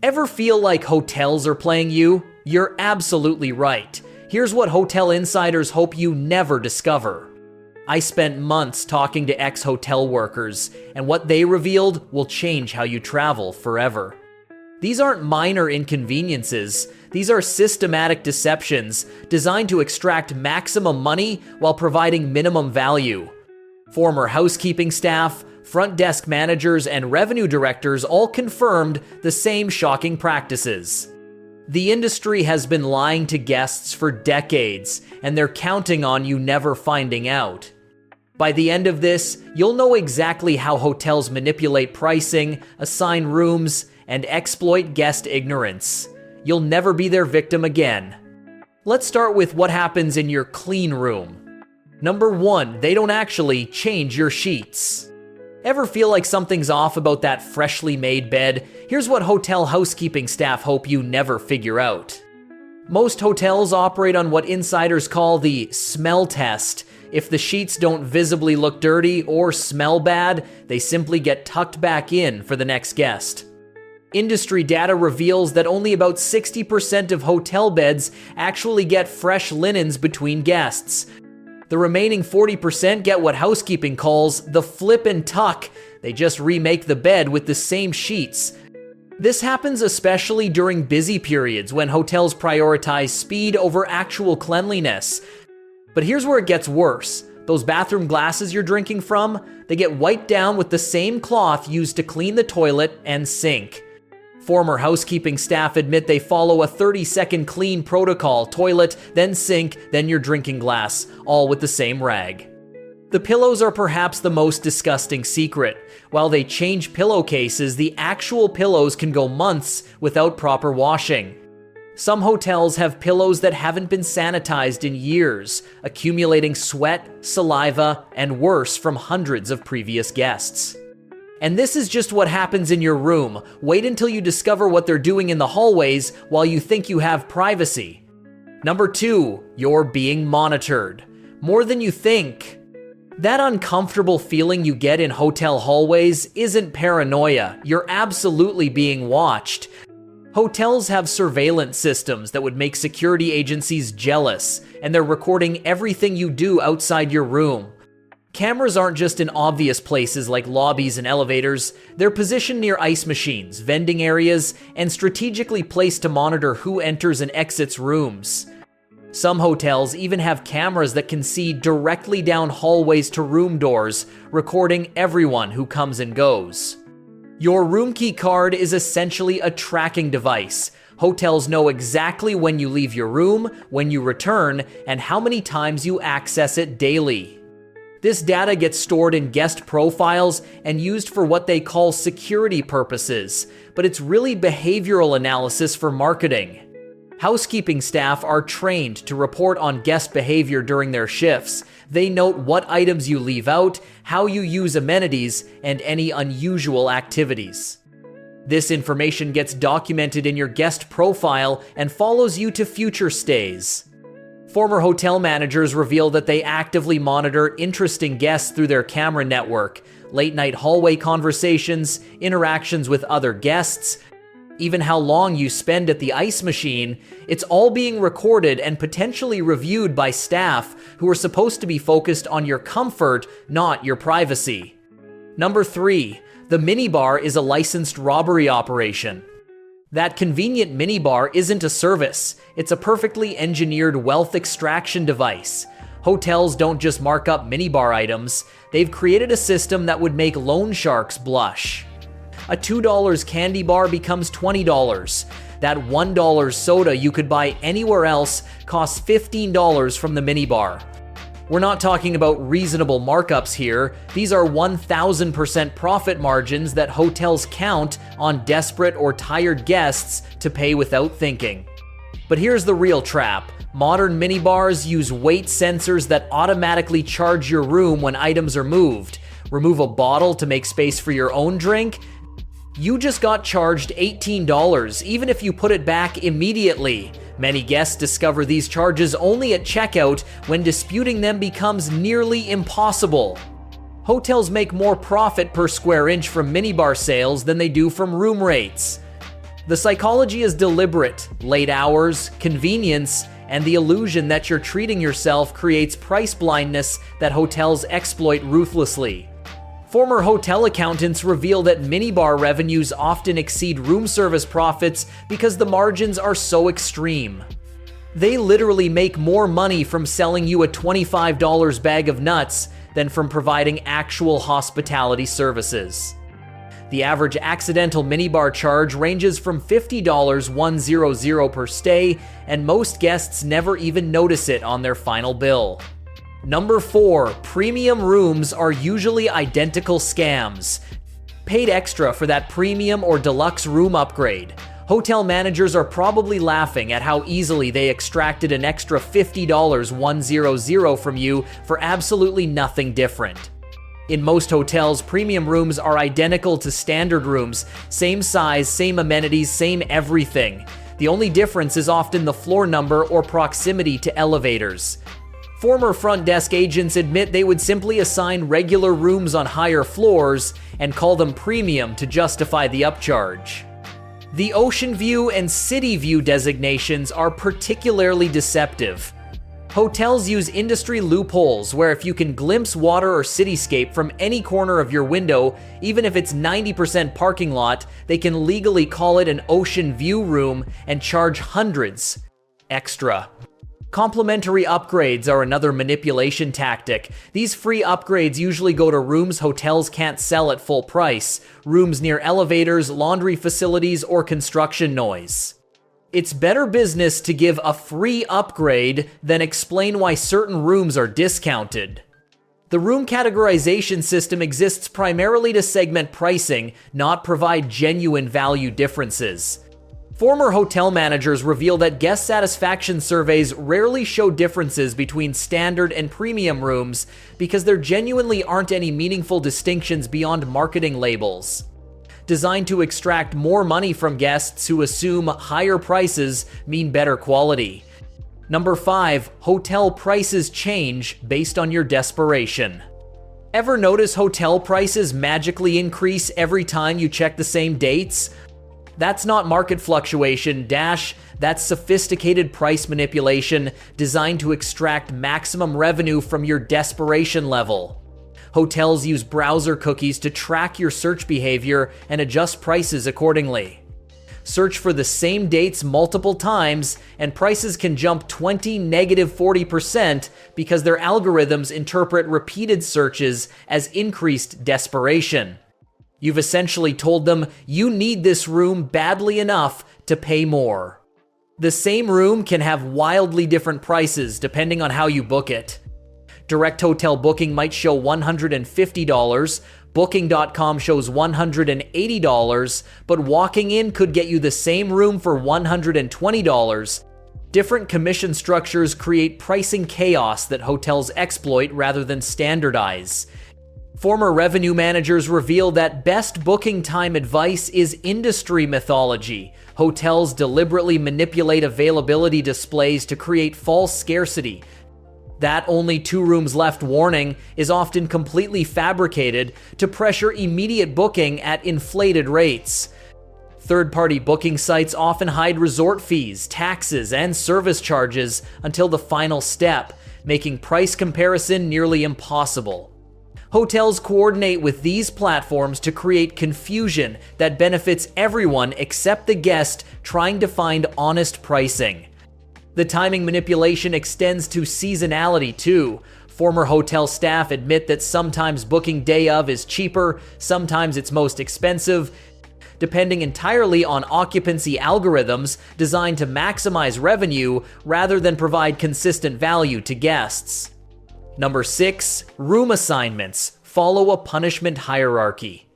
Ever feel like hotels are playing you? You're absolutely right. Here's what hotel insiders hope you never discover. I spent months talking to ex-hotel workers, and what they revealed will change how you travel forever. These aren't minor inconveniences. These are systematic deceptions designed to extract maximum money while providing minimum value. Former housekeeping staff, front desk managers, and revenue directors all confirmed the same shocking practices. The industry has been lying to guests for decades, and they're counting on you never finding out. By the end of this, you'll know exactly how hotels manipulate pricing, assign rooms, and exploit guest ignorance. You'll never be their victim again. Let's start with what happens in your clean room. Number 1, they don't actually change your sheets. Ever feel like something's off about that freshly made bed? Here's what hotel housekeeping staff hope you never figure out. Most hotels operate on what insiders call the smell test. If the sheets don't visibly look dirty or smell bad, they simply get tucked back in for the next guest. Industry data reveals that only about 60% of hotel beds actually get fresh linens between guests. The remaining 40% get what housekeeping calls the flip and tuck. They just remake the bed with the same sheets. This happens especially during busy periods when hotels prioritize speed over actual cleanliness. But here's where it gets worse. Those bathroom glasses you're drinking from, they get wiped down with the same cloth used to clean the toilet and sink. Former housekeeping staff admit they follow a 30-second clean protocol: toilet, then sink, then your drinking glass, all with the same rag. The pillows are perhaps the most disgusting secret. While they change pillowcases, the actual pillows can go months without proper washing. Some hotels have pillows that haven't been sanitized in years, accumulating sweat, saliva, and worse from hundreds of previous guests. And this is just what happens in your room. Wait until you discover what they're doing in the hallways while you think you have privacy. Number 2, you're being monitored. More than you think. That uncomfortable feeling you get in hotel hallways isn't paranoia. You're absolutely being watched. Hotels have surveillance systems that would make security agencies jealous, and they're recording everything you do outside your room. Cameras aren't just in obvious places like lobbies and elevators. They're positioned near ice machines, vending areas, and strategically placed to monitor who enters and exits rooms. Some hotels even have cameras that can see directly down hallways to room doors, recording everyone who comes and goes. Your room key card is essentially a tracking device. Hotels know exactly when you leave your room, when you return, and how many times you access it daily. This data gets stored in guest profiles and used for what they call security purposes, but it's really behavioral analysis for marketing. Housekeeping staff are trained to report on guest behavior during their shifts. They note what items you leave out, how you use amenities, and any unusual activities. This information gets documented in your guest profile and follows you to future stays. Former hotel managers reveal that they actively monitor interesting guests through their camera network, late-night hallway conversations, interactions with other guests, even how long you spend at the ice machine. It's all being recorded and potentially reviewed by staff who are supposed to be focused on your comfort, not your privacy. Number 3, the Minibar is a licensed robbery operation. That convenient minibar isn't a service. It's a perfectly engineered wealth extraction device. Hotels don't just mark up minibar items. They've created a system that would make loan sharks blush. A $2 candy bar becomes $20. That $1 soda you could buy anywhere else costs $15 from the minibar. We're not talking about reasonable markups here. These are 1,000% profit margins that hotels count on desperate or tired guests to pay without thinking. But here's the real trap. Modern minibars use weight sensors that automatically charge your room when items are moved. Remove a bottle to make space for your own drink? You just got charged $18, even if you put it back immediately. Many guests discover these charges only at checkout, when disputing them becomes nearly impossible. Hotels make more profit per square inch from minibar sales than they do from room rates. The psychology is deliberate. Late hours, convenience, and the illusion that you're treating yourself creates price blindness that hotels exploit ruthlessly. Former hotel accountants reveal that minibar revenues often exceed room service profits because the margins are so extreme. They literally make more money from selling you a $25 bag of nuts than from providing actual hospitality services. The average accidental minibar charge ranges from $50 per stay, and most guests never even notice it on their final bill. Number 4, premium rooms are usually identical scams. Paid extra for that premium or deluxe room upgrade. Hotel managers are probably laughing at how easily they extracted an extra $50 from you for absolutely nothing different. In most hotels, premium rooms are identical to standard rooms, same size, same amenities, same everything. The only difference is often the floor number or proximity to elevators. Former front desk agents admit they would simply assign regular rooms on higher floors and call them premium to justify the upcharge. The Ocean View and City View designations are particularly deceptive. Hotels use industry loopholes where if you can glimpse water or cityscape from any corner of your window, even if it's 90% parking lot, they can legally call it an ocean view room and charge hundreds extra. Complimentary upgrades are another manipulation tactic. These free upgrades usually go to rooms hotels can't sell at full price, rooms near elevators, laundry facilities, or construction noise. It's better business to give a free upgrade than explain why certain rooms are discounted. The room categorization system exists primarily to segment pricing, not provide genuine value differences. Former hotel managers reveal that guest satisfaction surveys rarely show differences between standard and premium rooms because there genuinely aren't any meaningful distinctions beyond marketing labels. Designed to extract more money from guests who assume higher prices mean better quality. Number 5, hotel prices change based on your desperation. Ever notice hotel prices magically increase every time you check the same dates? That's not market fluctuation, that's sophisticated price manipulation designed to extract maximum revenue from your desperation level. Hotels use browser cookies to track your search behavior and adjust prices accordingly. Search for the same dates multiple times, and prices can jump 40% because their algorithms interpret repeated searches as increased desperation. You've essentially told them you need this room badly enough to pay more. The same room can have wildly different prices depending on how you book it. Direct hotel booking might show $150, Booking.com shows $180, but walking in could get you the same room for $120. Different commission structures create pricing chaos that hotels exploit rather than standardize. Former revenue managers reveal that best booking time advice is industry mythology. Hotels deliberately manipulate availability displays to create false scarcity. That only 2 rooms left warning is often completely fabricated to pressure immediate booking at inflated rates. Third-party booking sites often hide resort fees, taxes, and service charges until the final step, making price comparison nearly impossible. Hotels coordinate with these platforms to create confusion that benefits everyone except the guest trying to find honest pricing. The timing manipulation extends to seasonality too. Former hotel staff admit that sometimes booking day of is cheaper, sometimes it's most expensive, depending entirely on occupancy algorithms designed to maximize revenue rather than provide consistent value to guests. Number 6, room assignments follow a punishment hierarchy.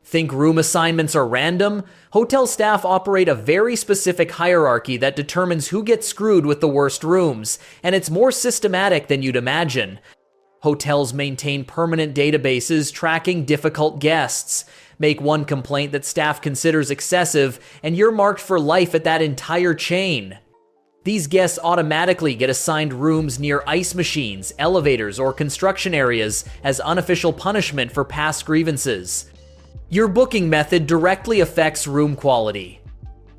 Think room assignments are random? Hotel staff operate a very specific hierarchy that determines who gets screwed with the worst rooms, and it's more systematic than you'd imagine. Hotels maintain permanent databases tracking difficult guests. Make one complaint that staff considers excessive, and you're marked for life at that entire chain. These guests automatically get assigned rooms near ice machines, elevators, or construction areas as unofficial punishment for past grievances. Your booking method directly affects room quality.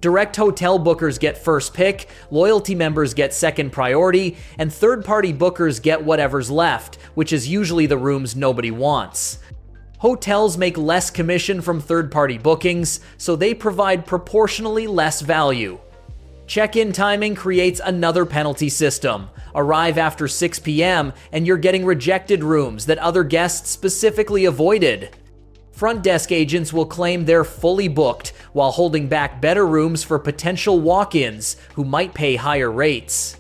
Direct hotel bookers get first pick, loyalty members get second priority, and third-party bookers get whatever's left, which is usually the rooms nobody wants. Hotels make less commission from third-party bookings, so they provide proportionally less value. Check-in timing creates another penalty system. Arrive after 6 p.m. and you're getting rejected rooms that other guests specifically avoided. Front desk agents will claim they're fully booked while holding back better rooms for potential walk-ins who might pay higher rates.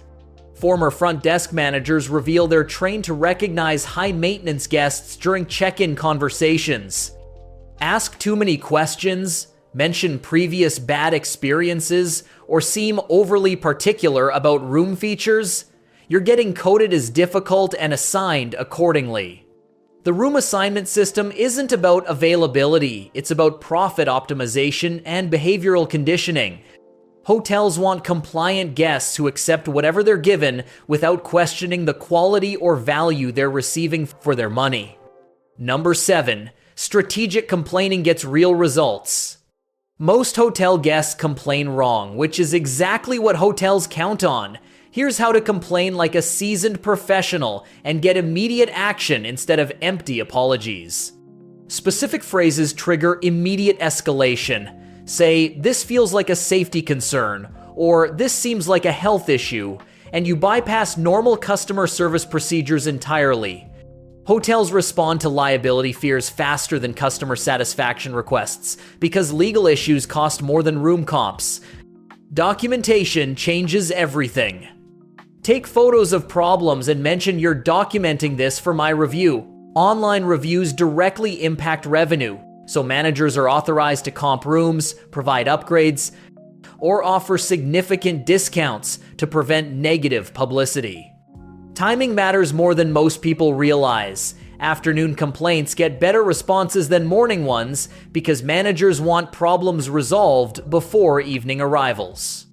Former front desk managers reveal they're trained to recognize high-maintenance guests during check-in conversations. Ask too many questions, mention previous bad experiences, or seem overly particular about room features. You're getting coded as difficult and assigned accordingly. The room assignment system isn't about availability, it's about profit optimization and behavioral conditioning. Hotels want compliant guests who accept whatever they're given without questioning the quality or value they're receiving for their money. Number 7. Strategic complaining gets real results. Most hotel guests complain wrong, which is exactly what hotels count on. Here's how to complain like a seasoned professional and get immediate action instead of empty apologies. Specific phrases trigger immediate escalation. Say, "This feels like a safety concern," or "This seems like a health issue," and you bypass normal customer service procedures entirely. Hotels respond to liability fears faster than customer satisfaction requests because legal issues cost more than room comps. Documentation changes everything. Take photos of problems and mention you're documenting this for my review. Online reviews directly impact revenue, so managers are authorized to comp rooms, provide upgrades, or offer significant discounts to prevent negative publicity. Timing matters more than most people realize. Afternoon complaints get better responses than morning ones because managers want problems resolved before evening arrivals.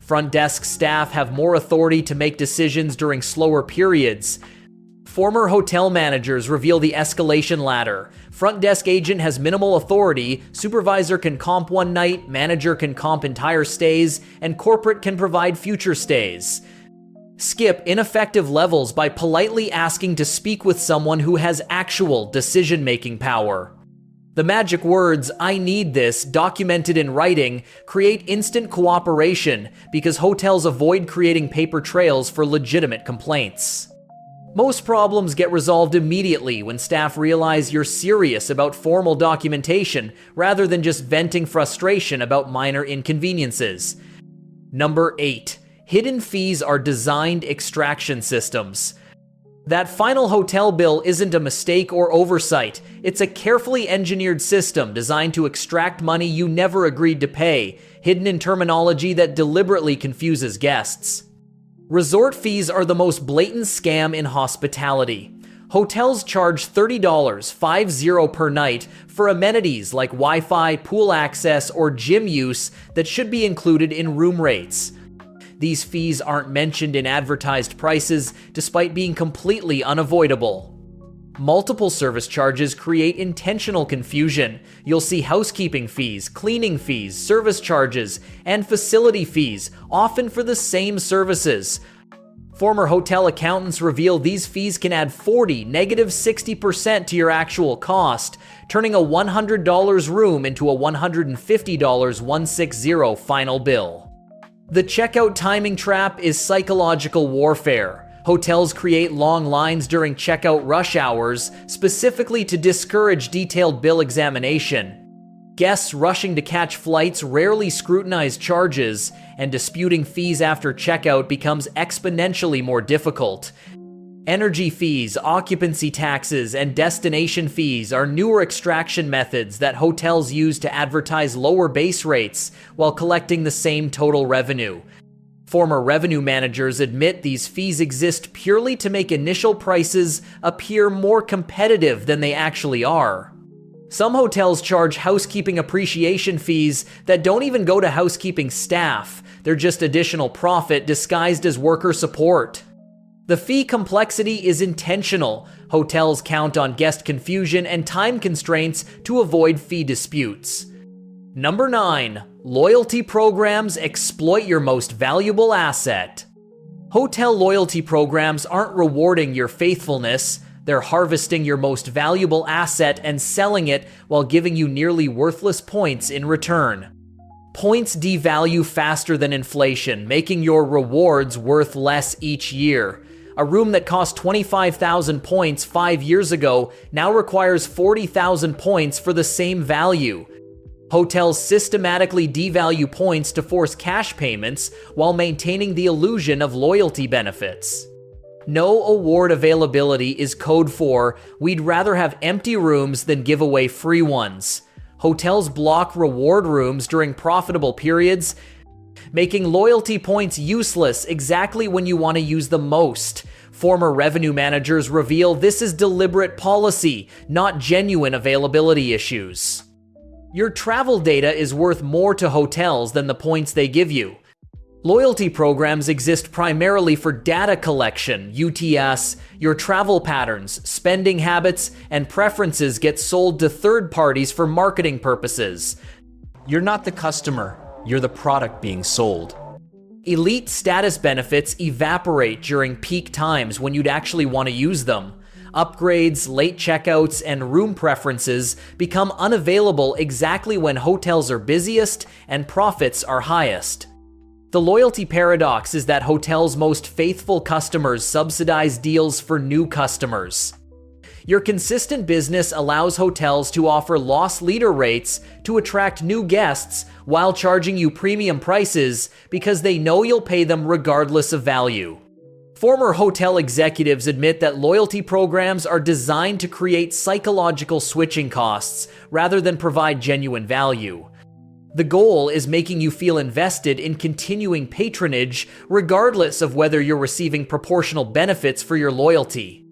Front desk staff have more authority to make decisions during slower periods. Former hotel managers reveal the escalation ladder. Front desk agent has minimal authority, supervisor can comp one night, manager can comp entire stays, and corporate can provide future stays. Skip ineffective levels by politely asking to speak with someone who has actual decision-making power. The magic words, "I need this," documented in writing, create instant cooperation because hotels avoid creating paper trails for legitimate complaints. Most problems get resolved immediately when staff realize you're serious about formal documentation rather than just venting frustration about minor inconveniences. Number 8. Hidden fees are designed extraction systems. That final hotel bill isn't a mistake or oversight. It's a carefully engineered system designed to extract money you never agreed to pay, hidden in terminology that deliberately confuses guests. Resort fees are the most blatant scam in hospitality. Hotels charge $30 per night for amenities like Wi-Fi, pool access, or gym use that should be included in room rates. These fees aren't mentioned in advertised prices, despite being completely unavoidable. Multiple service charges create intentional confusion. You'll see housekeeping fees, cleaning fees, service charges, and facility fees, often for the same services. Former hotel accountants reveal these fees can add 40, -60% to your actual cost, turning a $100 room into a $150 160 final bill. The checkout timing trap is psychological warfare. Hotels create long lines during checkout rush hours, specifically to discourage detailed bill examination. Guests rushing to catch flights rarely scrutinize charges, and disputing fees after checkout becomes exponentially more difficult. Energy fees, occupancy taxes, and destination fees are newer extraction methods that hotels use to advertise lower base rates while collecting the same total revenue. Former revenue managers admit these fees exist purely to make initial prices appear more competitive than they actually are. Some hotels charge housekeeping appreciation fees that don't even go to housekeeping staff. They're just additional profit disguised as worker support. The fee complexity is intentional. Hotels count on guest confusion and time constraints to avoid fee disputes. Number 9. Loyalty programs exploit your most valuable asset. Hotel loyalty programs aren't rewarding your faithfulness, they're harvesting your most valuable asset and selling it while giving you nearly worthless points in return. Points devalue faster than inflation, making your rewards worth less each year. A room that cost 25,000 points 5 years ago now requires 40,000 points for the same value. Hotels systematically devalue points to force cash payments while maintaining the illusion of loyalty benefits. No award availability is code for "we'd rather have empty rooms than give away free ones." Hotels block reward rooms during profitable periods, making loyalty points useless exactly when you want to use them most. Former revenue managers reveal this is deliberate policy, not genuine availability issues. Your travel data is worth more to hotels than the points they give you. Loyalty programs exist primarily for data collection, UTS. Your travel patterns, spending habits, and preferences get sold to third parties for marketing purposes. You're not the customer, you're the product being sold. Elite status benefits evaporate during peak times when you'd actually want to use them. Upgrades, late checkouts, and room preferences become unavailable exactly when hotels are busiest and profits are highest. The loyalty paradox is that hotels' most faithful customers subsidize deals for new customers. Your consistent business allows hotels to offer loss leader rates to attract new guests while charging you premium prices because they know you'll pay them regardless of value. Former hotel executives admit that loyalty programs are designed to create psychological switching costs rather than provide genuine value. The goal is making you feel invested in continuing patronage regardless of whether you're receiving proportional benefits for your loyalty.